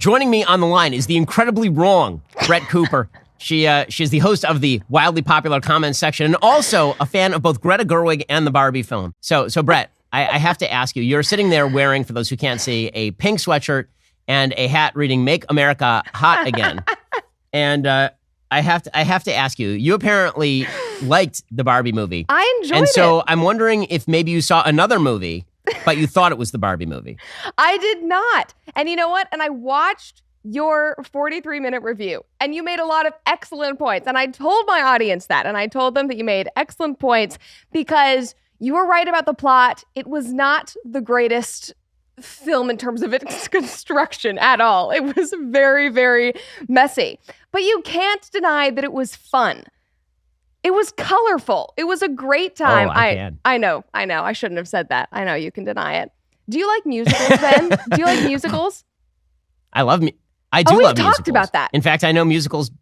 Joining me on the line is the incredibly wrong Brett Cooper. She's the host of the wildly popular comments section and also a fan of both Greta Gerwig and the Barbie film. So Brett, I have to ask you, you're sitting there wearing, for those who can't see, a pink sweatshirt and a hat reading "Make America Hot Again." And I have to ask you, you apparently liked the Barbie movie. I enjoyed it. And so I'm wondering if maybe you saw another movie, but you thought it was the Barbie movie. I did not. And you know what? And I watched your 43-minute review, and you made a lot of excellent points. And I told my audience that, and I told them that you made excellent points because you were right about the plot. It was not the greatest film in terms of its construction at all. It was very, very messy. But you can't deny that it was fun. It was colorful. It was a great time. Oh, I can. I know. I shouldn't have said that. I know you can deny it. Do you like musicals, Ben? Do you like musicals? I do love musicals. We've talked about that. In fact, I know musicals.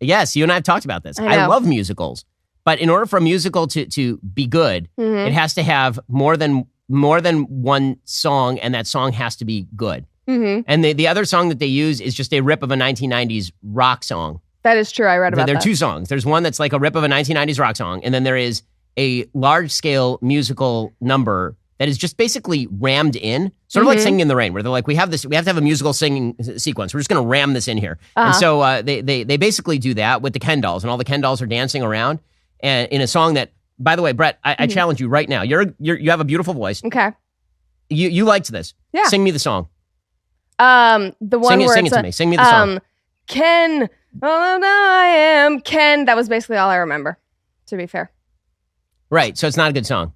Yes, you and I have talked about this. I love musicals. But in order for a musical to be good, it has to have more than one song, and that song has to be good. Mm-hmm. And the other song that they use is just a rip of a 1990s rock song. That is true. I read about that. There are two songs. There's one that's like a rip of a 1990s rock song, and then there is a large-scale musical number that is just basically rammed in, sort of like Singing in the Rain, where they're like, we have to have a musical singing sequence. We're just going to ram this in here. And so they basically do that with the Ken dolls, and all the Ken dolls are dancing around, and in a song that, by the way, Brett, I challenge you right now. You have a beautiful voice. Okay. You liked this. Yeah. Sing me the song. The one where sing it to me. Sing me the song. Ken, oh no, I am Ken. That was basically all I remember, to be fair. Right. So it's not a good song.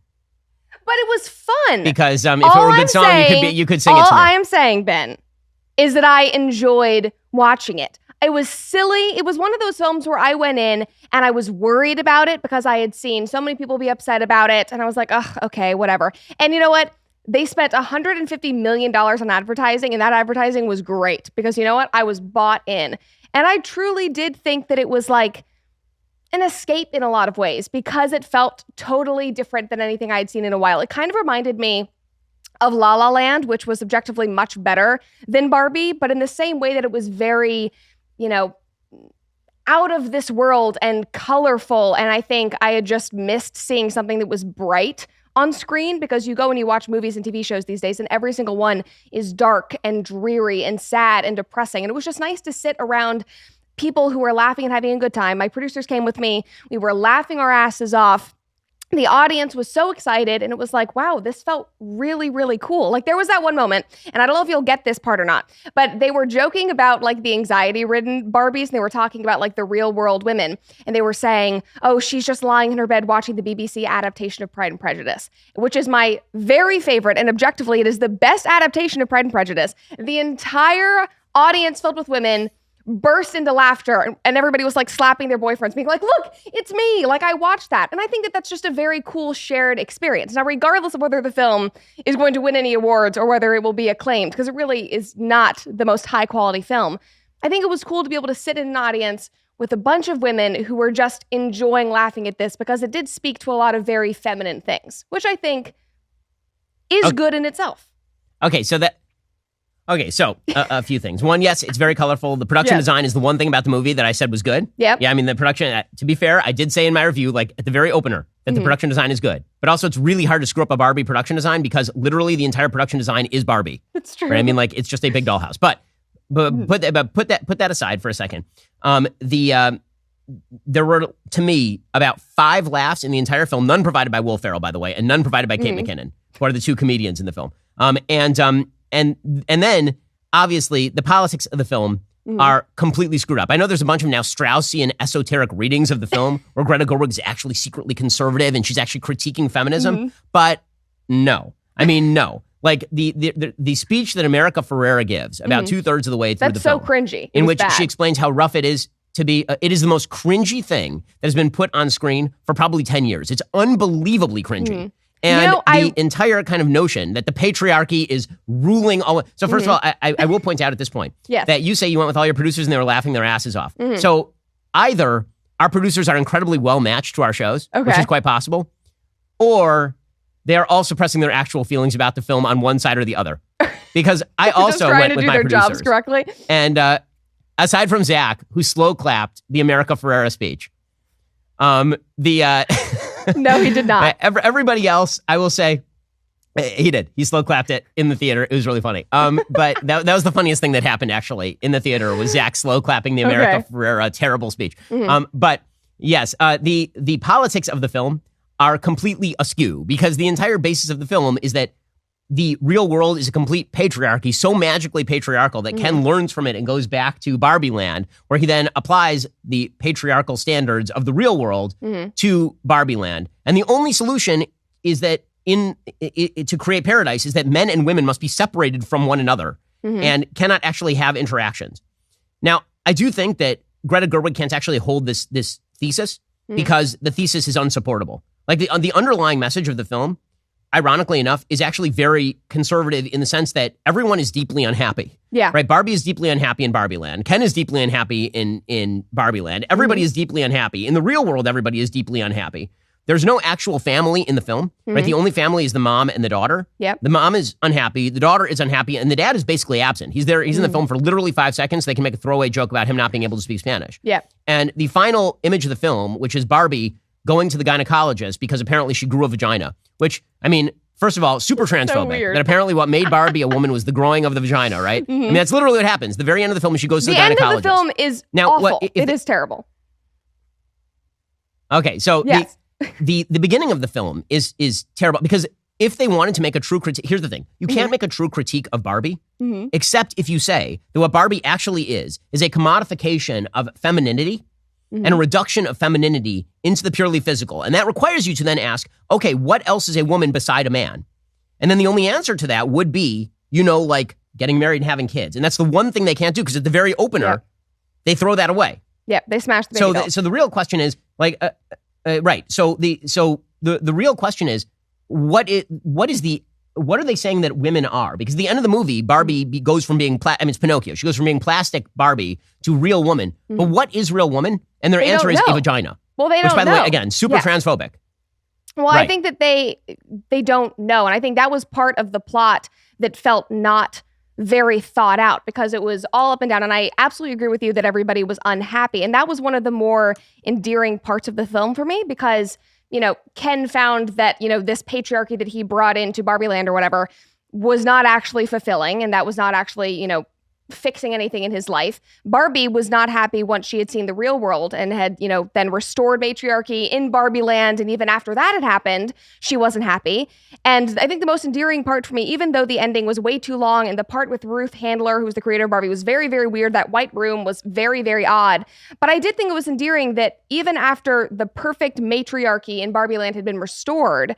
But it was fun. Because if it were a good song, you could sing it to me. All I am saying, Ben, is that I enjoyed watching it. It was silly. It was one of those films where I went in and I was worried about it because I had seen so many people be upset about it. And I was like, ugh, okay, whatever. And you know what? They spent $150 million on advertising, and that advertising was great because you know what? I was bought in. And I truly did think that it was like an escape in a lot of ways because it felt totally different than anything I'd seen in a while. It kind of reminded me of La La Land, which was objectively much better than Barbie, but in the same way that it was very, out of this world and colorful. And I think I had just missed seeing something that was bright on screen because you go and you watch movies and TV shows these days and every single one is dark and dreary and sad and depressing. And it was just nice to sit around people who were laughing and having a good time. My producers came with me. We were laughing our asses off. The audience was so excited and it was like, wow, this felt really, really cool. Like there was that one moment, and I don't know if you'll get this part or not, but they were joking about like the anxiety-ridden Barbies, and they were talking about like the real world women, and they were saying, oh, she's just lying in her bed watching the BBC adaptation of Pride and Prejudice, which is my very favorite, and objectively it is the best adaptation of Pride and Prejudice. The entire audience filled with women burst into laughter, and everybody was like slapping their boyfriends, being like, look, it's me. Like I watched that. And I think that that's just a very cool shared experience. Now, regardless of whether the film is going to win any awards or whether it will be acclaimed, because it really is not the most high quality film, I think it was cool to be able to sit in an audience with a bunch of women who were just enjoying laughing at this because it did speak to a lot of very feminine things, which I think is good in itself. Okay, so a few things. One, yes, it's very colorful. The production design is the one thing about the movie that I said was good. Yep. Yeah, I mean, the production, to be fair, I did say in my review, like at the very opener, that the production design is good. But also, it's really hard to screw up a Barbie production design because literally the entire production design is Barbie. It's true. Right? I mean, like, it's just a big dollhouse. But put that aside for a second. There were, to me, about 5 laughs in the entire film, none provided by Will Ferrell, by the way, and none provided by Kate McKinnon, who are the two comedians in the film. And then, obviously, the politics of the film are completely screwed up. I know there's a bunch of now Straussian esoteric readings of the film where Greta Gerwig is actually secretly conservative and she's actually critiquing feminism, but no. I mean, no. Like, the speech that America Ferrera gives about 2/3 of the way through the film. That's so cringy. In which she explains how rough it is to be, it is the most cringy thing that has been put on screen for probably 10 years. It's unbelievably cringy. And the entire kind of notion that the patriarchy is ruling all. So first of all, I will point out at this point that you say you went with all your producers and they were laughing their asses off. So either our producers are incredibly well matched to our shows, which is quite possible, or they are all suppressing their actual feelings about the film on one side or the other. because I also went with my producers. Jobs correctly. And aside from Zach, who slow clapped the America Ferrera speech, no, he did not. Everybody else, I will say, he did. He slow clapped it in the theater. It was really funny. But that was the funniest thing that happened actually in the theater was Zach slow clapping the America Ferrera terrible speech. But yes, the politics of the film are completely askew because the entire basis of the film is that the real world is a complete patriarchy, so magically patriarchal that Ken learns from it and goes back to Barbie Land, where he then applies the patriarchal standards of the real world to Barbie Land. And the only solution is that to create paradise is that men and women must be separated from one another and cannot actually have interactions. Now, I do think that Greta Gerwig can't actually hold this thesis because the thesis is unsupportable. Like the underlying message of the film, ironically enough, is actually very conservative in the sense that everyone is deeply unhappy. Yeah. Right? Barbie is deeply unhappy in Barbie Land. Ken is deeply unhappy in Barbie Land. Everybody is deeply unhappy. In the real world, everybody is deeply unhappy. There's no actual family in the film, right? The only family is the mom and the daughter. Yep. The mom is unhappy. The daughter is unhappy. And the dad is basically absent. He's there. He's in the film for literally 5 seconds. They can make a throwaway joke about him not being able to speak Spanish. Yeah. And the final image of the film, which is Barbie going to the gynecologist because apparently she grew a vagina, which, I mean, first of all, super transphobic. That apparently what made Barbie a woman was the growing of the vagina, right? I mean, that's literally what happens. The very end of the film, she goes to the gynecologist. The end of the film is awful. It is terrible. Okay, so yes. the beginning of the film is terrible because if they wanted to make a true critique, here's the thing. You can't make a true critique of Barbie except if you say that what Barbie actually is a commodification of femininity and a reduction of femininity into the purely physical. And that requires you to then ask, okay, what else is a woman beside a man? And then the only answer to that would be, like getting married and having kids. And that's the one thing they can't do because at the very opener, they throw that away. Yep, they smash the baby doll. So the real question is, right. So the real question is, what are they saying that women are? Because at the end of the movie, Barbie goes from being, it's Pinocchio. She goes from being plastic Barbie to real woman. But what is real woman? And their answer is a vagina. Well, they don't know. Which, by the way, again, super transphobic. Well, right. I think that they don't know. And I think that was part of the plot that felt not very thought out because it was all up and down. And I absolutely agree with you that everybody was unhappy. And that was one of the more endearing parts of the film for me because, Ken found that, this patriarchy that he brought into Barbie Land or whatever was not actually fulfilling. And that was not actually, fixing anything in his life. Barbie was not happy once she had seen the real world and had, then restored matriarchy in Barbie Land. And even after that had happened, she wasn't happy. And I think the most endearing part for me, even though the ending was way too long and the part with Ruth Handler, who's the creator of Barbie, was very, very weird. That white room was very, very odd. But I did think it was endearing that even after the perfect matriarchy in Barbie Land had been restored,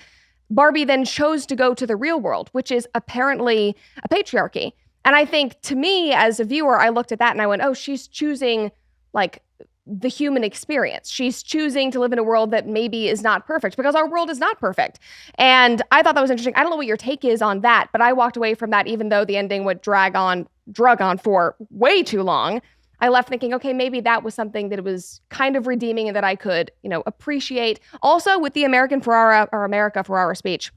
Barbie then chose to go to the real world, which is apparently a patriarchy. And I think to me as a viewer, I looked at that and I went, oh, she's choosing like the human experience. She's choosing to live in a world that maybe is not perfect because our world is not perfect. And I thought that was interesting. I don't know what your take is on that, but I walked away from that even though the ending would drug on for way too long. I left thinking, okay, maybe that was something that was kind of redeeming and that I could, appreciate. Also with the America Ferrera speech.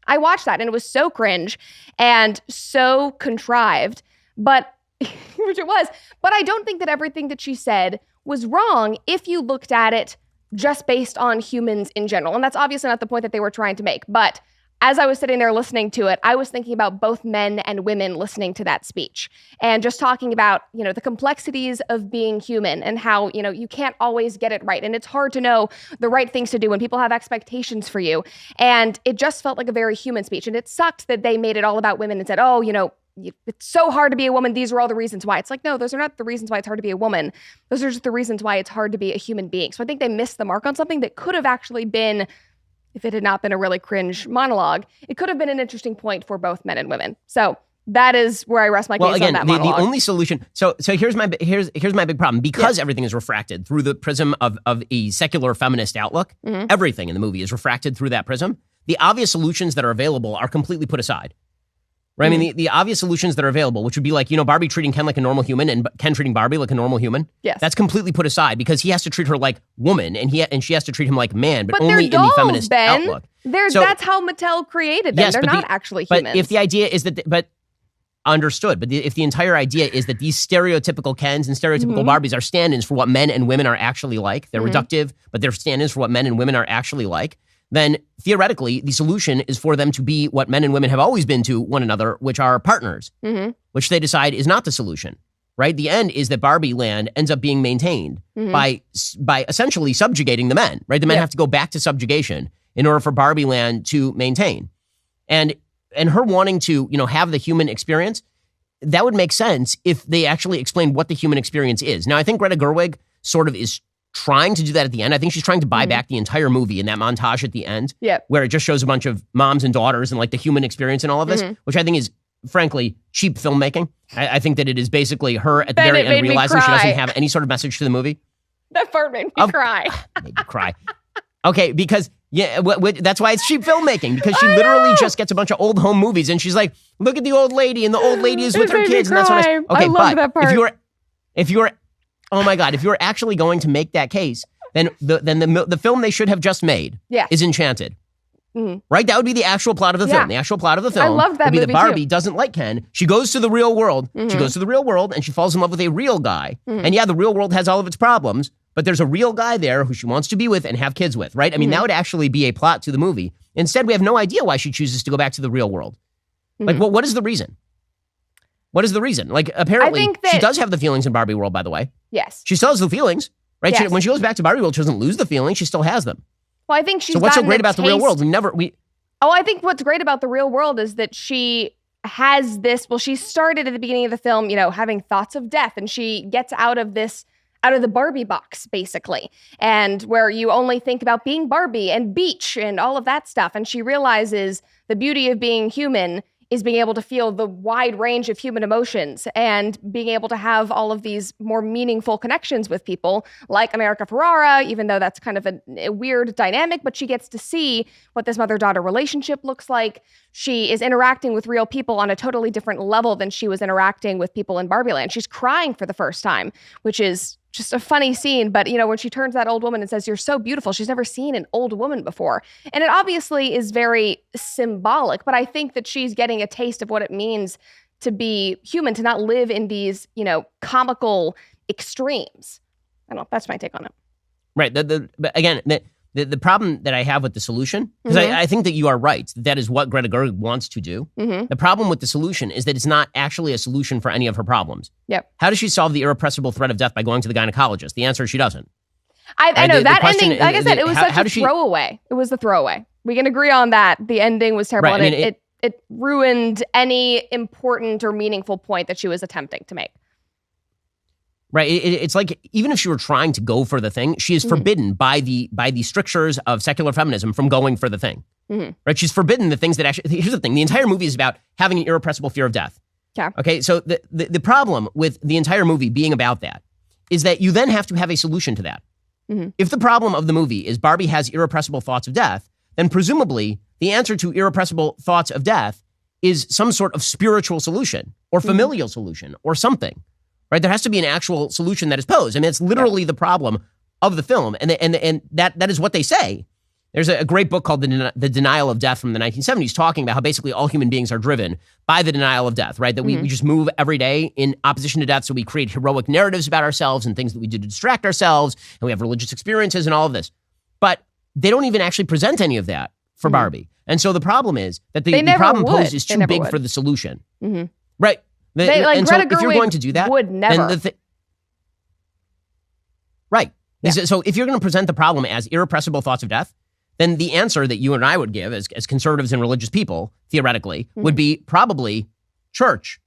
I watched that and it was so cringe and so contrived, which it was. But I don't think that everything that she said was wrong if you looked at it just based on humans in general. And that's obviously not the point that they were trying to make. But as I was sitting there listening to it, I was thinking about both men and women listening to that speech and just talking about, the complexities of being human and how, you can't always get it right. And it's hard to know the right things to do when people have expectations for you. And it just felt like a very human speech. And it sucked that they made it all about women and said, oh, it's so hard to be a woman. These are all the reasons why. It's like, no, those are not the reasons why it's hard to be a woman. Those are just the reasons why it's hard to be a human being. So I think they missed the mark on something that could have actually been, if it had not been a really cringe monologue, it could have been an interesting point for both men and women. So that is where I rest my case on that monologue. The only solution. So here's my big problem. Because everything is refracted through the prism of a secular feminist outlook, everything in the movie is refracted through that prism. The obvious solutions that are available are completely put aside. Right? I mean, the obvious solutions that are available, which would be like, Barbie treating Ken like a normal human and Ken treating Barbie like a normal human. Yes. That's completely put aside because he has to treat her like woman and she has to treat him like man, but only dolls, in the feminist outlook. That's how Mattel created them. They're not actually humans. But if the idea is that, understood. But if the entire idea is that these stereotypical Kens and stereotypical Barbies are stand-ins for what men and women are actually like, they're reductive, but they're stand-ins for what men and women are actually like, then theoretically, the solution is for them to be what men and women have always been to one another, which are partners, which they decide is not the solution, right? The end is that Barbie land ends up being maintained by essentially subjugating the men, right? The men have to go back to subjugation in order for Barbie land to maintain. And her wanting to, have the human experience, that would make sense if they actually explained what the human experience is. Now, I think Greta Gerwig sort of is trying to do that at the end. I think she's trying to buy back the entire movie in that montage at the end, where it just shows a bunch of moms and daughters and like the human experience and all of this, which I think is, frankly, cheap filmmaking. I think that it is basically her at the very end realizing she doesn't have any sort of message to the movie. That part made me cry. Made me cry. Okay, because that's why it's cheap filmmaking, because she literally just gets a bunch of old home movies and she's like, look at the old lady, and the old lady is with her kids, and that's what I love that part. If you're oh my God, if you're actually going to make that case, then the film they should have just made is Enchanted. Right? That would be the actual plot of the film. The actual plot of the film would be that Barbie doesn't like Ken. She goes to the real world. She goes to the real world and she falls in love with a real guy. And the real world has all of its problems, but there's a real guy there who she wants to be with and have kids with, right? I mean, that would actually be a plot to the movie. Instead, we have no idea why she chooses to go back to the real world. Like, what is the reason? What is the reason? Like, apparently, she does have the feelings in Barbie world, by the way. Yes. She still has the feelings, right? Yes. When she goes back to Barbie world, she doesn't lose the feelings. She still has them. Well, I think she's So what's so great about the real world? I think what's great about the real world is that she has this, she started at the beginning of the film, having thoughts of death, and she gets out of the Barbie box, basically, and where you only think about being Barbie and beach and all of that stuff. And she realizes the beauty of being human is being able to feel the wide range of human emotions and being able to have all of these more meaningful connections with people like America Ferrara, even though that's kind of a weird dynamic, but she gets to see what this mother-daughter relationship looks like. She is interacting with real people on a totally different level than she was interacting with people in Barbie Land. She's crying for the first time, which is just a funny scene. But, when she turns to that old woman and says, "You're so beautiful," she's never seen an old woman before. And it obviously is very symbolic, but I think that she's getting a taste of what it means to be human, to not live in these, comical extremes. I don't know. That's my take on it. Right. But again, the problem that I have with the solution, because I think that you are right, that is what Greta Gerwig wants to do. The problem with the solution is that it's not actually a solution for any of her problems. Yep. How does she solve the irrepressible threat of death by going to the gynecologist? The answer is she doesn't. I know that ending, like I said, it was such a throwaway. It was the throwaway. We can agree on that. The ending was terrible. Right. And it ruined any important or meaningful point that she was attempting to make. Right. It's like, even if she were trying to go for the thing, she is forbidden by the strictures of secular feminism from going for the thing. Right. She's forbidden the things that actually, here's the thing. The entire movie is about having an irrepressible fear of death. Yeah. Okay. So the problem with the entire movie being about that is that you then have to have a solution to that. If the problem of the movie is Barbie has irrepressible thoughts of death, then presumably the answer to irrepressible thoughts of death is some sort of spiritual solution or familial solution or something. Right? There has to be an actual solution that is posed. I mean, it's literally the problem of the film. And that is what they say. There's a great book called The Denial of Death from the 1970s talking about how basically all human beings are driven by the denial of death, right? That we just move every day in opposition to death. So we create heroic narratives about ourselves and things that we do to distract ourselves. And we have religious experiences and all of this. But they don't even actually present any of that for Barbie. And so the problem is that the problem posed is too big for the solution. Right. Greta Gerwig if you're going to do that, would never. Right. Yeah. So if you're going to present the problem as irrepressible thoughts of death, then the answer that you and I would give as conservatives and religious people, theoretically, would be probably church,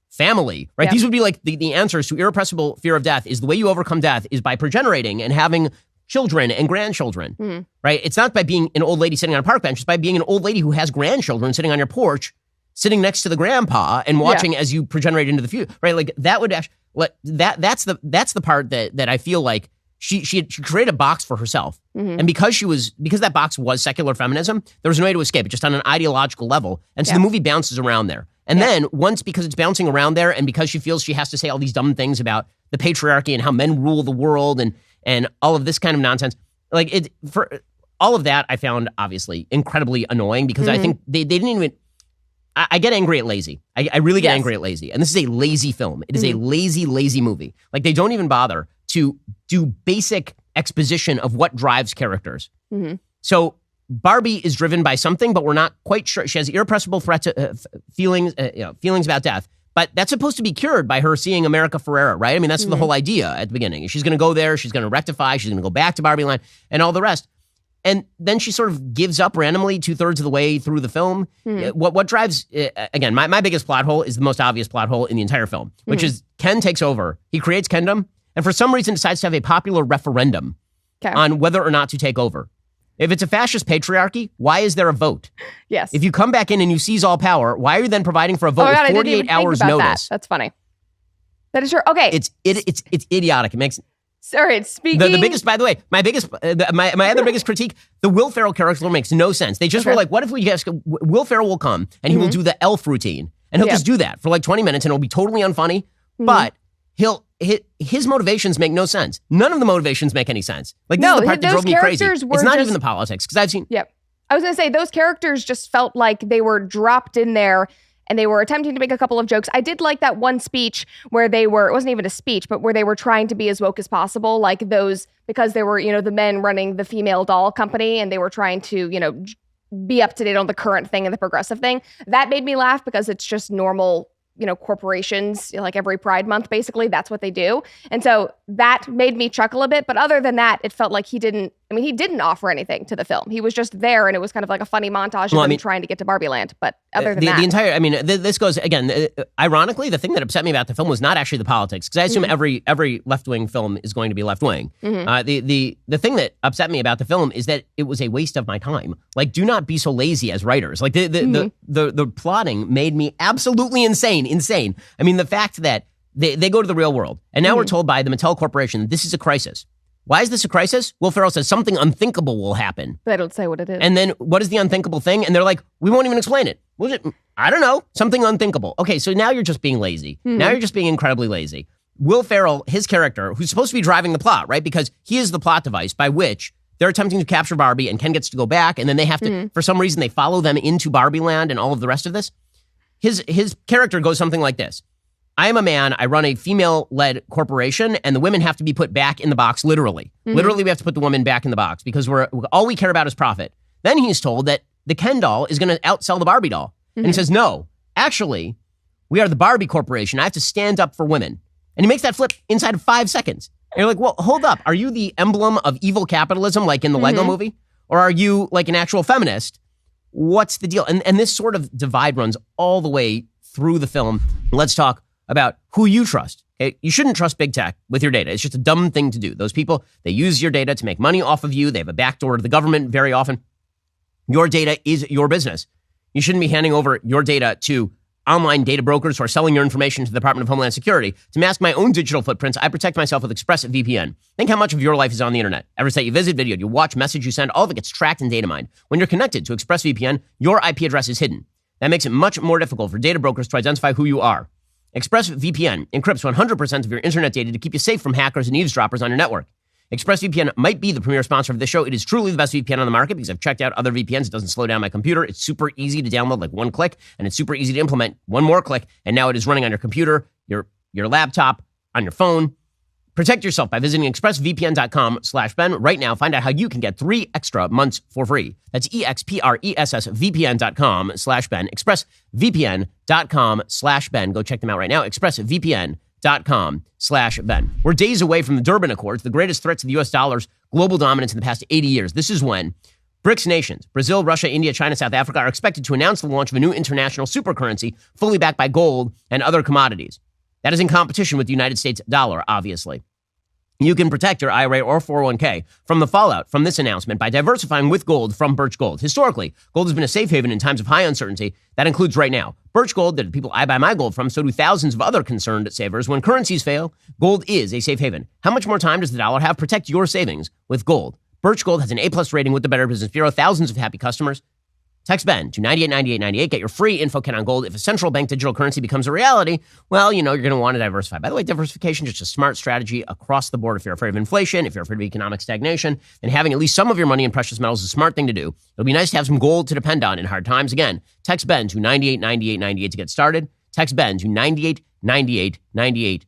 family, right? These would be like the answers to irrepressible fear of death. Is the way you overcome death is by progenerating and having children and grandchildren, right? It's not by being an old lady sitting on a park bench. It's by being an old lady who has grandchildren sitting on your porch, sitting next to the grandpa and watching as you progenerate into the future, right? Like that would actually, that's the part that I feel like she created a box for herself. And because that box was secular feminism, there was no way to escape it, just on an ideological level. And so the movie bounces around there. And then because it's bouncing around there and because she feels she has to say all these dumb things about the patriarchy and how men rule the world and all of this kind of nonsense, like for all of that, I found obviously incredibly annoying because I think they didn't even, I get angry at lazy. I really get angry at lazy. And this is a lazy film. It is a lazy movie. Like, they don't even bother to do basic exposition of what drives characters. So Barbie is driven by something, but we're not quite sure. She has irrepressible feelings about death. But that's supposed to be cured by her seeing America Ferrera, right? I mean, that's the whole idea at the beginning. She's going to go there. She's going to rectify. She's going to go back to Barbie Land and all the rest. And then she sort of gives up randomly 2/3 of the way through the film. What drives, again, my biggest plot hole is the most obvious plot hole in the entire film, which is Ken takes over. He creates Kendom and for some reason decides to have a popular referendum on whether or not to take over. If it's a fascist patriarchy, why is there a vote? Yes. If you come back in and you seize all power, why are you then providing for a vote with 48 hours notice? That's funny. That is true. Okay. It's idiotic. It makes... Sorry, speaking... The biggest, by the way, my other biggest critique, the Will Ferrell character makes no sense. They just were like, what if we just... Will Ferrell will come and he will do the elf routine. And he'll just do that for like 20 minutes and it'll be totally unfunny. But his motivations make no sense. None of the motivations make any sense. Like, this is the part that drove me crazy. It's not even the politics, because I've seen... Yep. I was going to say, those characters just felt like they were dropped in there and they were attempting to make a couple of jokes. I did like that one speech where it wasn't even a speech, but where they were trying to be as woke as possible, like those, because they were, the men running the female doll company and they were trying to, be up to date on the current thing and the progressive thing. That made me laugh because it's just normal, corporations, like every Pride Month, basically, that's what they do. And so that made me chuckle a bit. But other than that, it felt like he didn't offer anything to the film. He was just there, and it was kind of like a funny montage of him trying to get to Barbie Land. But other than that... The entire, this goes, again, ironically, the thing that upset me about the film was not actually the politics, because I assume every left-wing film is going to be left-wing. The thing that upset me about the film is that it was a waste of my time. Like, do not be so lazy as writers. Like, the plotting made me absolutely insane. I mean, the fact that they go to the real world, and now we're told by the Mattel Corporation, this is a crisis. Why is this a crisis? Will Ferrell says something unthinkable will happen. They don't say what it is. And then what is the unthinkable thing? And they're like, we won't even explain it. I don't know. Something unthinkable. Okay, so now you're just being lazy. Now you're just being incredibly lazy. Will Ferrell, his character, who's supposed to be driving the plot, right? Because he is the plot device by which they're attempting to capture Barbie and Ken gets to go back. And then they have to, for some reason, they follow them into Barbie Land and all of the rest of this. His character goes something like this. I am a man, I run a female-led corporation, and the women have to be put back in the box, literally. Literally, we have to put the woman back in the box because all we care about is profit. Then he's told that the Ken doll is going to outsell the Barbie doll. And he says, no, actually, we are the Barbie Corporation. I have to stand up for women. And he makes that flip inside of 5 seconds. And you're like, well, hold up. Are you the emblem of evil capitalism like in the Lego movie? Or are you like an actual feminist? What's the deal? And this sort of divide runs all the way through the film. Let's talk about who you trust. Okay? You shouldn't trust big tech with your data. It's just a dumb thing to do. Those people, they use your data to make money off of you. They have a backdoor to the government very often. Your data is your business. You shouldn't be handing over your data to online data brokers who are selling your information to the Department of Homeland Security. To mask my own digital footprints, I protect myself with ExpressVPN. Think how much of your life is on the internet. Every site you visit, video you watch, message you send, all of it gets tracked and data mined. When you're connected to ExpressVPN, your IP address is hidden. That makes it much more difficult for data brokers to identify who you are. ExpressVPN encrypts 100% of your internet data to keep you safe from hackers and eavesdroppers on your network. ExpressVPN might be the premier sponsor of this show. It is truly the best VPN on the market because I've checked out other VPNs. It doesn't slow down my computer. It's super easy to download, like one click, and it's super easy to implement, one more click, and now it is running on your computer, your laptop, on your phone. Protect yourself by visiting expressvpn.com/Ben. Right now, find out how you can get 3 extra months for free. That's expressvpn.com/Ben. expressvpn.com/Ben. Go check them out right now. expressvpn.com/Ben. We're days away from the Durban Accords, the greatest threat to the U.S. dollar's global dominance in the past 80 years. This is when BRICS nations, Brazil, Russia, India, China, South Africa, are expected to announce the launch of a new international supercurrency fully backed by gold and other commodities. That is in competition with the United States dollar, obviously. You can protect your IRA or 401k from the fallout from this announcement by diversifying with gold from Birch Gold. Historically, gold has been a safe haven in times of high uncertainty. That includes right now. Birch Gold, that the people I buy my gold from, so do thousands of other concerned savers. When currencies fail, gold is a safe haven. How much more time does the dollar have? Protect your savings with gold. Birch Gold has an A+ rating with the Better Business Bureau, thousands of happy customers. Text Ben to 989898. Get your free info kit on gold. If a central bank digital currency becomes a reality, well, you're going to want to diversify. By the way, diversification is just a smart strategy across the board. If you're afraid of inflation, if you're afraid of economic stagnation, then having at least some of your money in precious metals is a smart thing to do. It'll be nice to have some gold to depend on in hard times. Again, text Ben to 989898 to get started. Text Ben to 989898.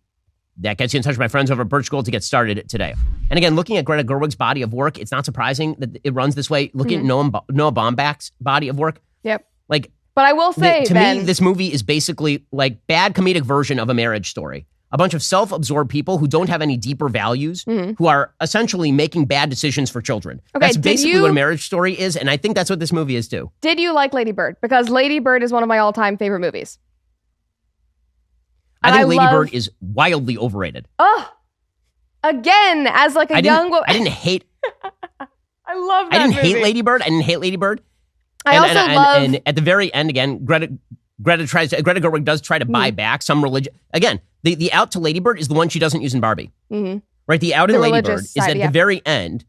That gets you in touch with my friends over at Birch Gold to get started today. And again, looking at Greta Gerwig's body of work, it's not surprising that it runs this way. Looking at Noah Baumbach's body of work. Yep. Like, but I will say, to me, this movie is basically like bad comedic version of A Marriage Story. A bunch of self-absorbed people who don't have any deeper values, who are essentially making bad decisions for children. Okay, that's basically what A Marriage Story is, and I think that's what this movie is too. Did you like Lady Bird? Because Lady Bird is one of my all-time favorite movies. I think Lady Bird is wildly overrated. Oh, again, as like a young woman. I didn't hate. I love that I didn't movie. hate Lady Bird. I didn't hate Lady Bird. And at the very end, again, Greta Gerwig does try to buy back some religion. Again, the out to Lady Bird is the one she doesn't use in Barbie. Right? The out in Lady Bird is that at the very end,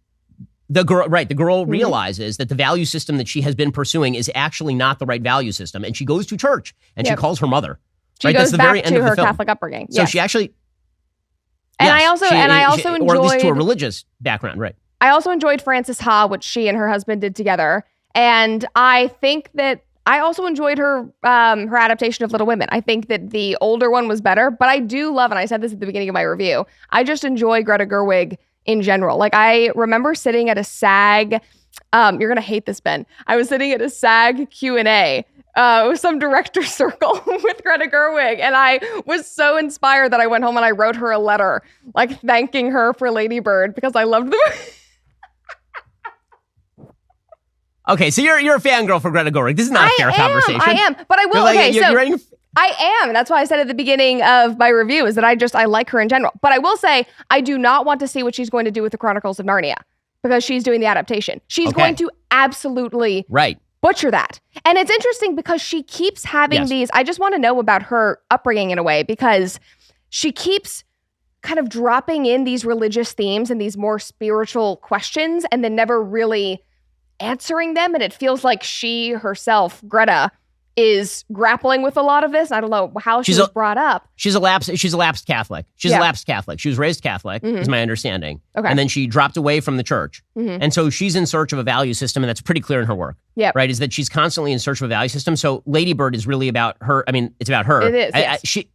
the girl realizes that the value system that she has been pursuing is actually not the right value system, and she goes to church and she calls her mother. She goes back to her Catholic upbringing. So she actually, and I also enjoyed, or at least to a religious background, right? I also enjoyed Frances Ha, which she and her husband did together, and I think that I also enjoyed her her adaptation of Little Women. I think that the older one was better, but I do love, and I said this at the beginning of my review, I just enjoy Greta Gerwig in general. Like, I remember sitting at a SAG. You're gonna hate this, Ben. I was sitting at a SAG Q&A. With some director circle with Greta Gerwig. And I was so inspired that I went home and I wrote her a letter, like thanking her for Lady Bird because I loved the movie. Okay, so you're a fangirl for Greta Gerwig. This is not a fair conversation. I am, but I will. I am. That's why I said at the beginning of my review is that I like her in general. But I will say, I do not want to see what she's going to do with the Chronicles of Narnia because she's doing the adaptation. She's going to absolutely butcher that. And it's interesting because she keeps having these, I just want to know about her upbringing in a way, because she keeps kind of dropping in these religious themes and these more spiritual questions and then never really answering them. And it feels like she herself, Greta, is grappling with a lot of this. I don't know how she was brought up. She's a lapsed Catholic. She's a lapsed Catholic. She was raised Catholic, is my understanding. Okay. And then she dropped away from the church. And so she's in search of a value system, and that's pretty clear in her work. Right? Is that she's constantly in search of a value system. So Lady Bird is really about her. I mean, it's about her. It is. Yes. She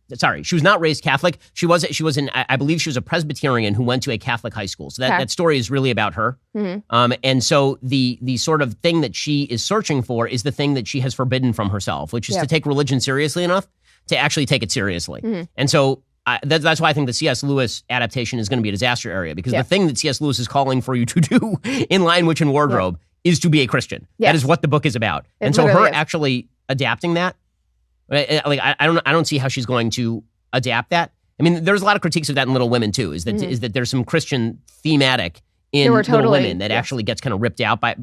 was not raised Catholic. She was I believe she was a Presbyterian who went to a Catholic high school. So that story is really about her. And so the sort of thing that she is searching for is the thing that she has forbidden from herself, which is to take religion seriously enough to actually take it seriously. And so that's why I think the C.S. Lewis adaptation is going to be a disaster area, because the thing that C.S. Lewis is calling for you to do in Lion, Witch, and Wardrobe is to be a Christian. That is what the book is about. And so her actually adapting that, like I don't see how she's going to adapt that. I mean, there's a lot of critiques of that in Little Women too. Is that there's some Christian thematic in Little Women that actually gets kind of ripped out by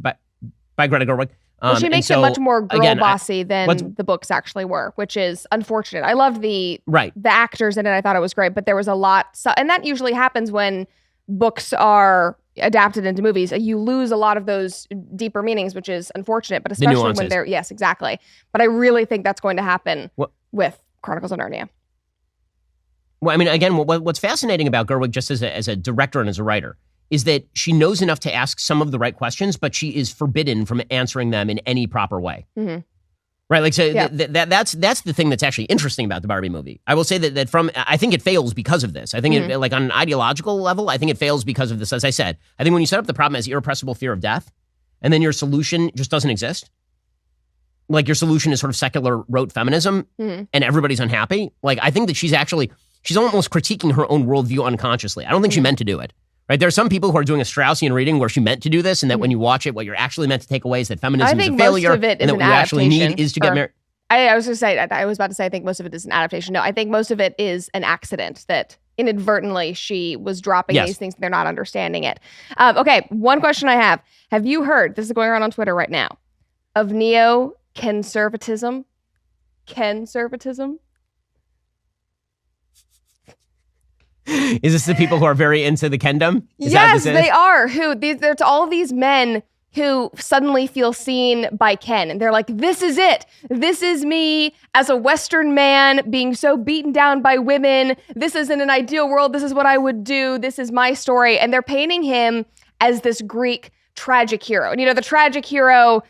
Greta Gerwig. Well, she makes it much more girl bossy than the books actually were, which is unfortunate. I loved the actors in it. I thought it was great, but there was a lot. And that usually happens when books are adapted into movies. You lose a lot of those deeper meanings, which is unfortunate, but especially when they're, yes, exactly. But I really think that's going to happen with Chronicles of Narnia. Well, I mean, again, what's fascinating about Gerwig just as a director and as a writer is that she knows enough to ask some of the right questions, but she is forbidden from answering them in any proper way. Right? Like, so that's the thing that's actually interesting about the Barbie movie. I will say that I think it fails because of this. I think it, like on an ideological level, I think it fails because of this. As I said, I think when you set up the problem as irrepressible fear of death, and then your solution just doesn't exist, like your solution is sort of secular rote feminism, and everybody's unhappy. Like, I think that she's almost critiquing her own worldview unconsciously. I don't think she meant to do it. Right? There are some people who are doing a Straussian reading where she meant to do this, and that when you watch it, what you're actually meant to take away is that feminism is a failure, and that what you actually need is to get married. I was about to say, I think most of it is an adaptation. No, I think most of it is an accident that inadvertently she was dropping these things and they're not understanding it. Okay, one question I have. Have you heard, this is going around on Twitter right now, of neo-conservatism? Conservatism? Is this the people who are very into the Kendom? Yes, they are. There's all of these men who suddenly feel seen by Ken. And they're like, this is it. This is me as a Western man being so beaten down by women. This isn't an ideal world. This is what I would do. This is my story. And they're painting him as this Greek tragic hero. And, the tragic hero,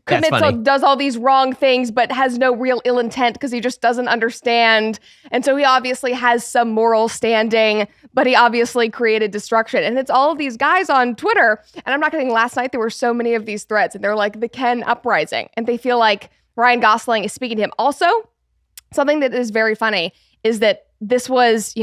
does all these wrong things, but has no real ill intent because he just doesn't understand. And so he obviously has some moral standing, but he obviously created destruction. And it's all of these guys on Twitter. And I'm not kidding, last night there were so many of these threads, and they're like the Ken uprising. And they feel like Ryan Gosling is speaking to him. Also, something that is very funny is that this was,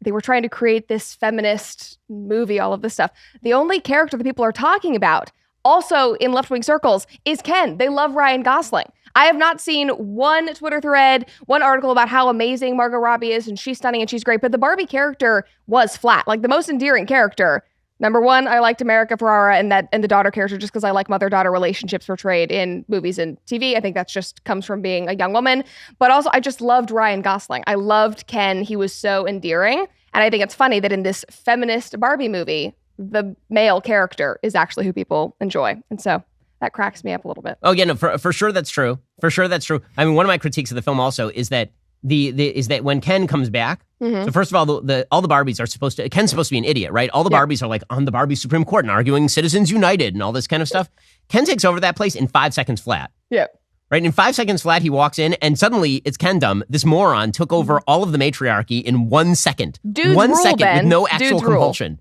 they were trying to create this feminist movie, all of this stuff. The only character that people are talking about also in left-wing circles is Ken. They love Ryan Gosling. I have not seen one Twitter thread, one article about how amazing Margot Robbie is and she's stunning and she's great, but the Barbie character was flat. Like the most endearing character. Number one, I liked America Ferrera and the daughter character just because I like mother-daughter relationships portrayed in movies and TV. I think that's just comes from being a young woman. But also, I just loved Ryan Gosling. I loved Ken. He was so endearing. And I think it's funny that in this feminist Barbie movie, the male character is actually who people enjoy. And so that cracks me up a little bit. Oh, yeah, no, for sure that's true. For sure that's true. I mean, one of my critiques of the film also is that that when Ken comes back, so first of all, all the Barbies are Ken's supposed to be an idiot, right? All the Barbies are like on the Barbie Supreme Court and arguing Citizens United and all this kind of stuff. Ken takes over that place in 5 seconds flat. Yeah. Right? In 5 seconds flat, he walks in and suddenly it's Kendom. This moron took over all of the matriarchy in 1 second. Dude's 1 rule, second Ben. with no actual Dude's rule. compulsion.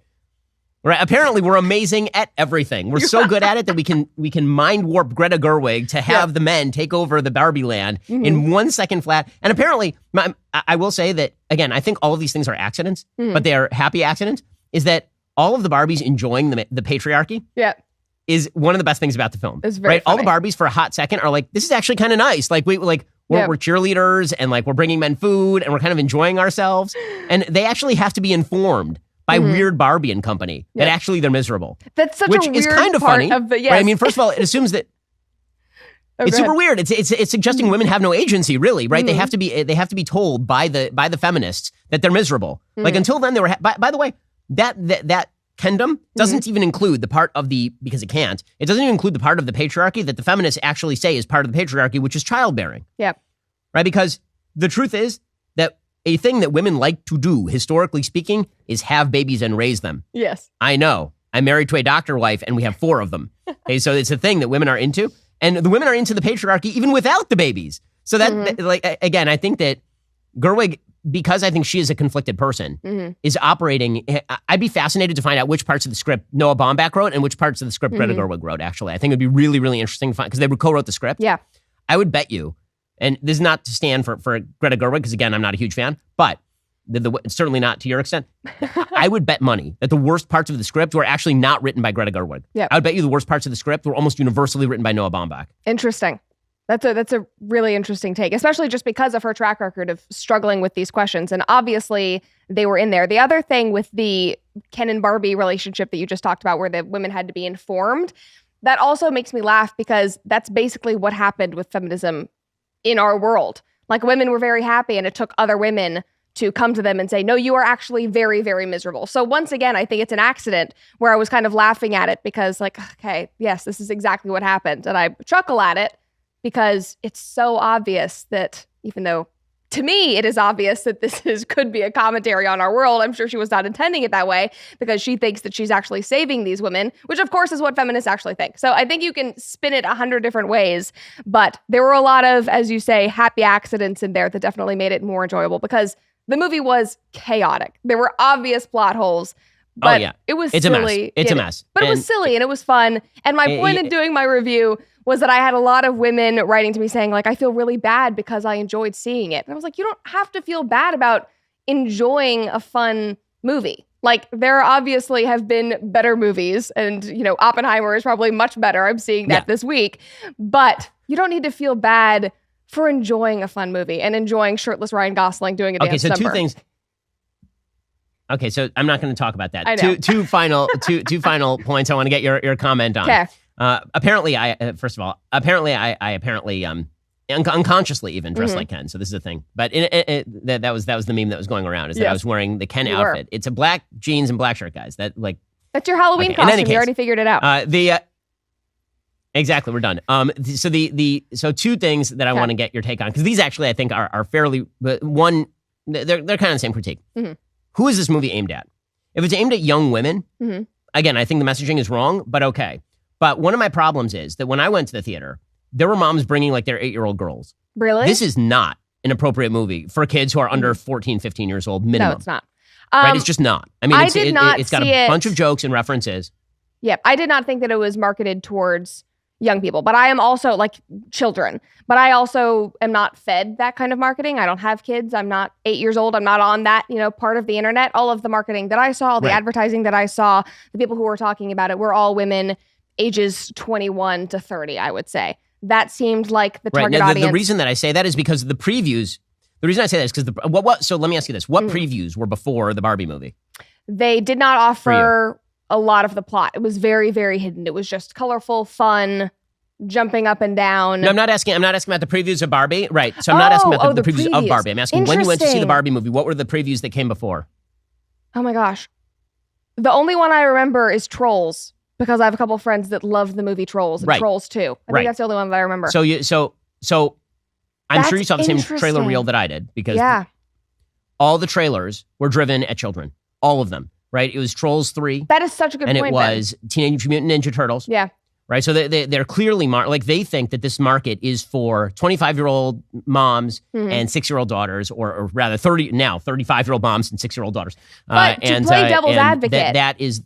Right? Apparently, we're amazing at everything. We're so good at it that we can mind warp Greta Gerwig to have the men take over the Barbie land in 1 second flat. And apparently, I will say that, again, I think all of these things are accidents, but they are happy accidents, is that all of the Barbies enjoying the patriarchy is one of the best things about the film. It's very right? All the Barbies for a hot second are like, this is actually kind of nice. Like, we're cheerleaders and like we're bringing men food and we're kind of enjoying ourselves. And they actually have to be informed by Weird Barbie and Company that actually they're miserable. That's such which a weird is kind of part funny. Of the, yes. Right? I mean, first of all, it assumes that it's super weird. It's suggesting women have no agency, really, right? They have to be told by the feminists that they're miserable. Like until then, they were. By the way, that Kendom doesn't even include the part of because it can't. It doesn't even include the part of the patriarchy that the feminists actually say is part of the patriarchy, which is childbearing. Yeah. Right? Because the truth is that a thing that women like to do, historically speaking, is have babies and raise them. Yes. I know. I'm married to a doctor wife, and we have 4 of them. Okay, so it's a thing that women are into. And the women are into the patriarchy even without the babies. So again, I think that Gerwig, because I think she is a conflicted person, is operating. I'd be fascinated to find out which parts of the script Noah Baumbach wrote and which parts of the script Greta Gerwig wrote, actually. I think it would be really, really interesting to find, because they co-wrote the script. Yeah. I would bet you, and this is not to stand for Greta Gerwig, because again, I'm not a huge fan, but certainly not to your extent. I would bet money that the worst parts of the script were actually not written by Greta Gerwig. Yeah. I would bet you the worst parts of the script were almost universally written by Noah Baumbach. Interesting. That's a really interesting take, especially just because of her track record of struggling with these questions. And obviously they were in there. The other thing with the Ken and Barbie relationship that you just talked about, where the women had to be informed, that also makes me laugh, because that's basically what happened with feminism in our world. Like, women were very happy, and it took other women to come to them and say, no, you are actually very, very miserable. So once again, I think it's an accident where I was kind of laughing at it because, like, okay, yes, this is exactly what happened. And I chuckle at it because it's so obvious that, even though to me it is obvious that this could be a commentary on our world, I'm sure she was not intending it that way, because she thinks that she's actually saving these women, which of course is what feminists actually think. So I think you can spin it 100 different ways, but there were a lot of, as you say, happy accidents in there that definitely made it more enjoyable, because the movie was chaotic. There were obvious plot holes, but it was silly. It's a mess. But it was silly and it was fun. And my point in doing my review was that I had a lot of women writing to me saying, like, I feel really bad because I enjoyed seeing it. And I was like, you don't have to feel bad about enjoying a fun movie. Like, there obviously have been better movies, and, Oppenheimer is probably much better. I'm seeing that this week. But you don't need to feel bad for enjoying a fun movie and enjoying shirtless Ryan Gosling doing a dance number. Okay, so 2 things. Okay, so I'm not going to talk about that. I know. Two final points I want to get your comment on. Okay. Apparently, I unconsciously even dressed like Ken. So this is a thing. But that was the meme that was going around, is that I was wearing the Ken outfit. It's a black jeans and black shirt, guys. That, like, That's your Halloween Okay, in any costume. You case, already figured it out. Exactly, we're done. So two things that I want to get your take on, because these actually I think are fairly one. They're kind of the same critique. Mm-hmm. Who is this movie aimed at? If it's aimed at young women, again, I think the messaging is wrong, but okay. But one of my problems is that when I went to the theater, there were moms bringing like their 8-year-old girls. Really? This is not an appropriate movie for kids who are under 14, 15 years old minimum. No, it's not. Right? It's just not. I mean, it's got a bunch of jokes and references. Yep. I did not think that it was marketed towards young people, but I am also like children, but I also am not fed that kind of marketing. I don't have kids. I'm not 8 years old. I'm not on that, part of the internet. All of the marketing that I saw, the advertising that I saw, the people who were talking about it were all women ages 21 to 30, I would say. That seemed like the target audience. The reason that I say that is because the previews, the reason I say that is because so let me ask you this. What previews were before the Barbie movie? They did not offer a lot of the plot. It was very, very hidden. It was just colorful, fun, jumping up and down. No, I'm not asking about the previews of Barbie. Right. So I'm not asking about the previews of Barbie. I'm asking when you went to see the Barbie movie, what were the previews that came before? Oh my gosh. The only one I remember is Trolls, because I have a couple friends that love the movie Trolls and Trolls 2. I think that's the only one that I remember. So I'm sure you saw the same trailer reel that I did, because all the trailers were driven at children. All of them. Right? It was Trolls 3. That is such a good point. And it was Teenage Mutant Ninja Turtles. Yeah. Right? So they're clearly, they think that this market is for 25-year-old moms and 6-year-old daughters, or rather 35-year-old moms and 6-year-old daughters. But to play devil's advocate, that is...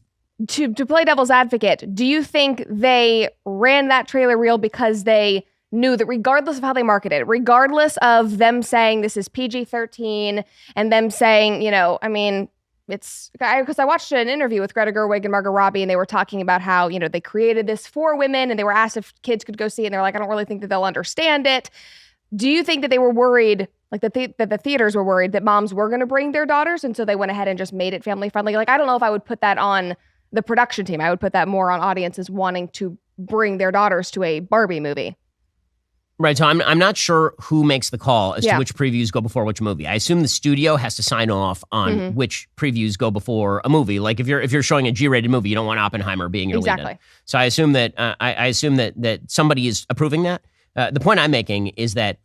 To play devil's advocate, do you think they ran that trailer reel because they knew that regardless of how they marketed it, regardless of them saying this is PG-13 and them saying, it's because I watched an interview with Greta Gerwig and Margot Robbie, and they were talking about how, they created this for women, and they were asked if kids could go see it, and they're like, I don't really think that they'll understand it. Do you think that they were worried, like that the theaters were worried that moms were going to bring their daughters, and so they went ahead and just made it family friendly? Like, I don't know if I would put that on the production team. I would put that more on audiences wanting to bring their daughters to a Barbie movie. Right, so I'm not sure who makes the call as to which previews go before which movie. I assume the studio has to sign off on which previews go before a movie. Like if you're showing a G-rated movie, you don't want Oppenheimer being your lead-in. So I assume that that somebody is approving that. The point I'm making is that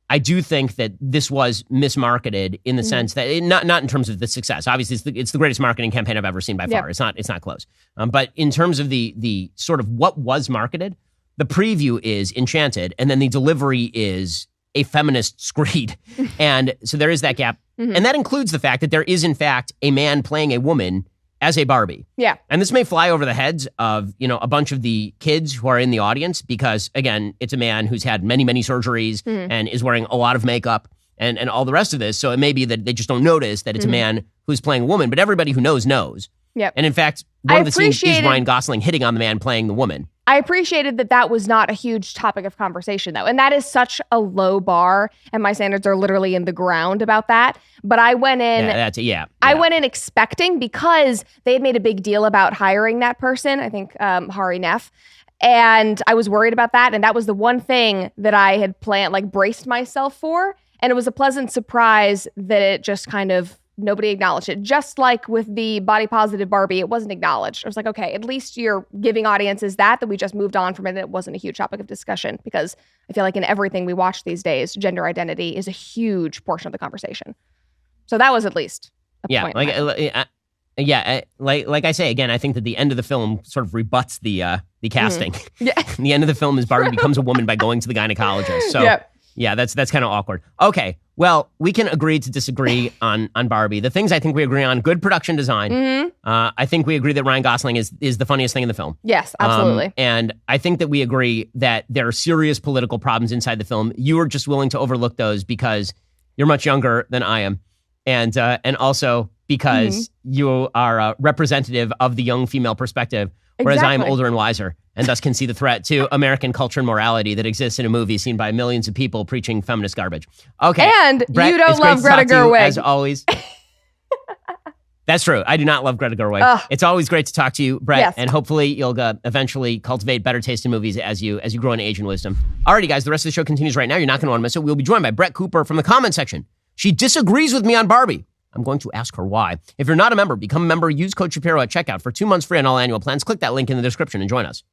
I do think that this was mismarketed in the sense that not in terms of the success. Obviously, it's the greatest marketing campaign I've ever seen by far. It's not close. But in terms of the sort of what was marketed. The preview is Enchanted, and then the delivery is a feminist screed. And so there is that gap. And that includes the fact that there is, in fact, a man playing a woman as a Barbie. Yeah. And this may fly over the heads of, a bunch of the kids who are in the audience because, again, it's a man who's had many, many surgeries and is wearing a lot of makeup and all the rest of this. So it may be that they just don't notice that it's a man who's playing a woman, but everybody who knows. Yep. And in fact, one of the scenes is Ryan Gosling hitting on the man playing the woman. I appreciated that was not a huge topic of conversation, though. And that is such a low bar, and my standards are literally in the ground about that. But I went in... I went in expecting, because they had made a big deal about hiring that person, I think Hari Neff, and I was worried about that. And that was the one thing that I had braced myself for. And it was a pleasant surprise that it just kind of... Nobody acknowledged it. Just like with the body positive Barbie, it wasn't acknowledged. I was like, okay, at least you're giving audiences that we just moved on from it. And it wasn't a huge topic of discussion, because I feel like in everything we watch these days, gender identity is a huge portion of the conversation. So that was at least a point. Like I say, again, I think that the end of the film sort of rebuts the casting. The end of the film is Barbie becomes a woman by going to the gynecologist. So that's kind of awkward. Okay. Well, we can agree to disagree on Barbie. The things I think we agree on: good production design. I think we agree that Ryan Gosling is the funniest thing in the film. Yes, absolutely. And I think that we agree that there are serious political problems inside the film. You are just willing to overlook those because you're much younger than I am, and also because you are representative of the young female perspective, whereas I am older and wiser, and thus can see the threat to American culture and morality that exists in a movie seen by millions of people preaching feminist garbage. Okay. And Brett, you don't love Greta Gerwig. As always. That's true. I do not love Greta Gerwig. It's always great to talk to you, Brett, yes. And hopefully you'll eventually cultivate better taste in movies as you grow in age and wisdom. Alrighty, guys, the rest of the show continues right now. You're not going to want to miss it. We'll be joined by Brett Cooper from the comment section. She disagrees with me on Barbie. I'm going to ask her why. If you're not a member, become a member. Use code Shapiro at checkout for 2 months free on all annual plans. Click that link in the description and join us.